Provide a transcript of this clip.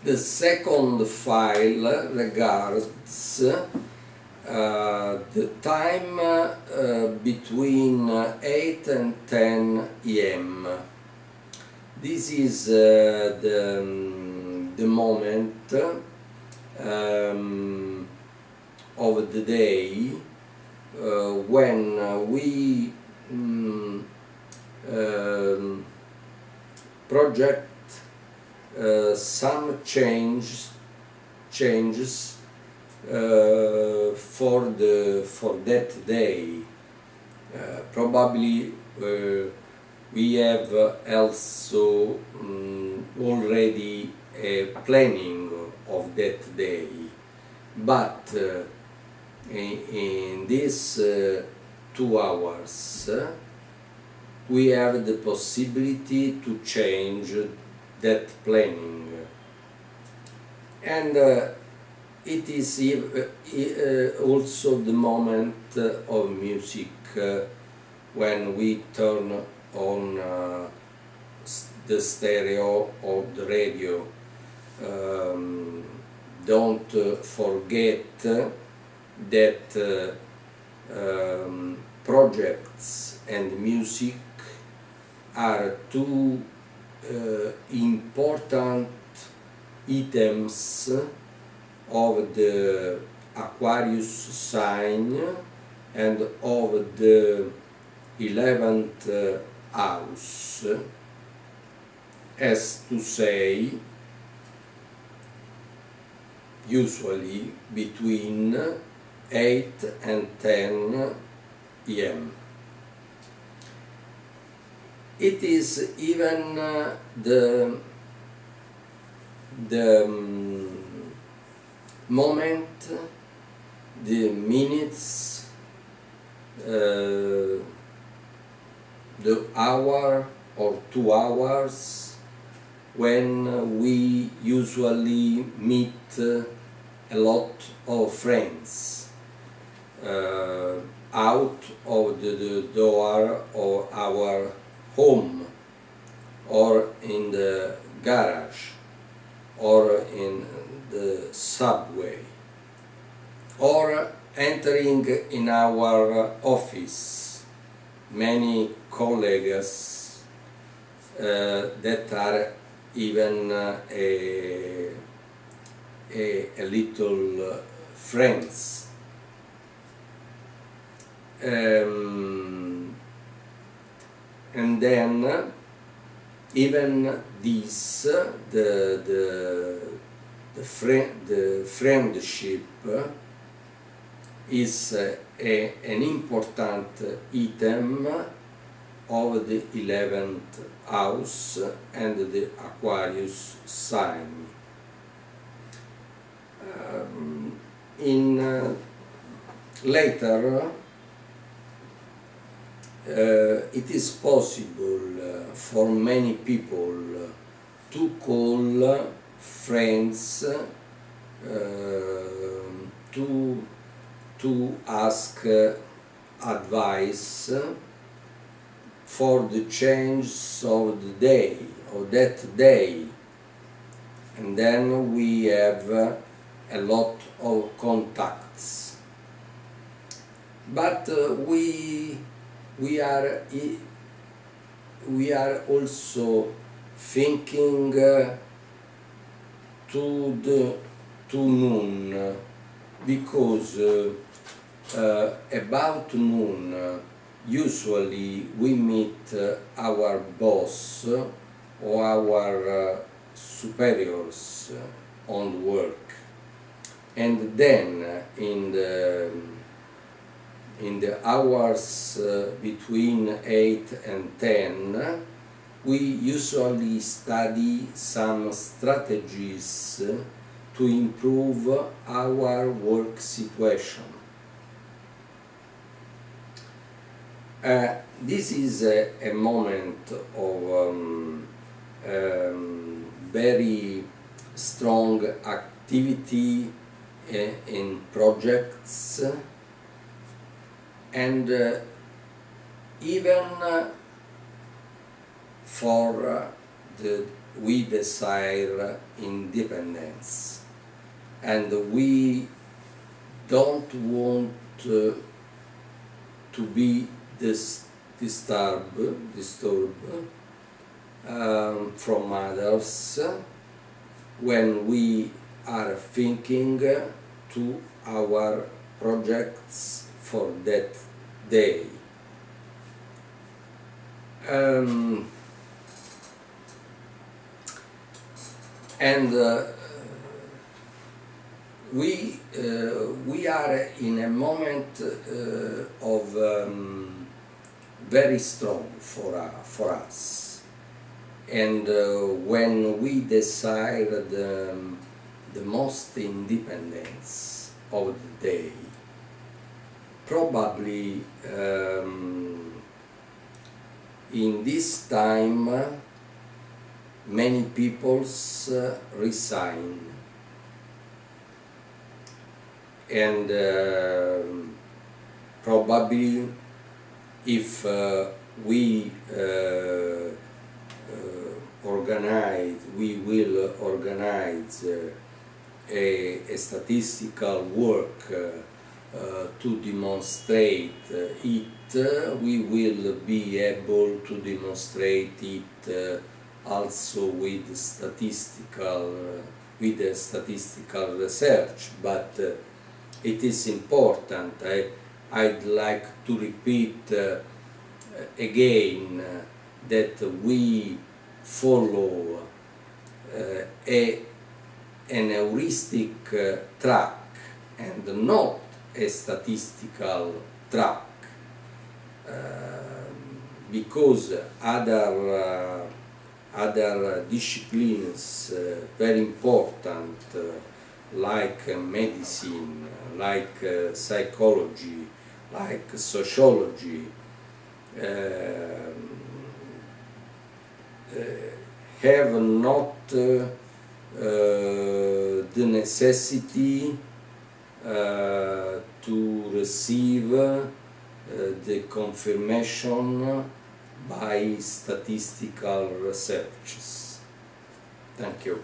The second file regards the time between 8 and 10 am. This is the moment of the day when we project some changes for that day. Probably we have also already a planning of that day, but in these 2 hours we have the possibility to change that planning, and it is also the moment of music when we turn on the stereo or the radio. Don't forget that projects and music are 2 important items of the Aquarius sign and of the 11th house, as to say, usually between 8 and 10 am. It is even the moment, the minutes, the hour or 2 hours when we usually meet a lot of friends out of the door of our home, or in the garage, or in the subway, or entering in our office. Many colleagues that are even a little friends. And then even this, the friendship is an important item of the 11th house and the Aquarius sign. Later, it is possible for many people to call friends to ask advice for the change of the day, of that day, and then we have a lot of contacts. But we are also thinking to noon, because about noon usually we meet our boss or our superiors on work, and then in the hours between 8 and 10 we usually study some strategies to improve our work situation. This is a moment of very strong activity in projects, and even for the we desire independence, and we don't want to be disturbed from others when we are thinking to our projects for that day. We are in a moment of very strong for us, and when we desire the most independence of the day, probably in this time many peoples resign, and probably if we will organize a statistical work to demonstrate it, we will be able to demonstrate it also with statistical research, but it is important. I'd like to repeat again that we follow an heuristic track and not a statistical track, because other disciplines very important, like medicine, like psychology, like sociology, have not the necessity to receive the confirmation by statistical researches. Thank you.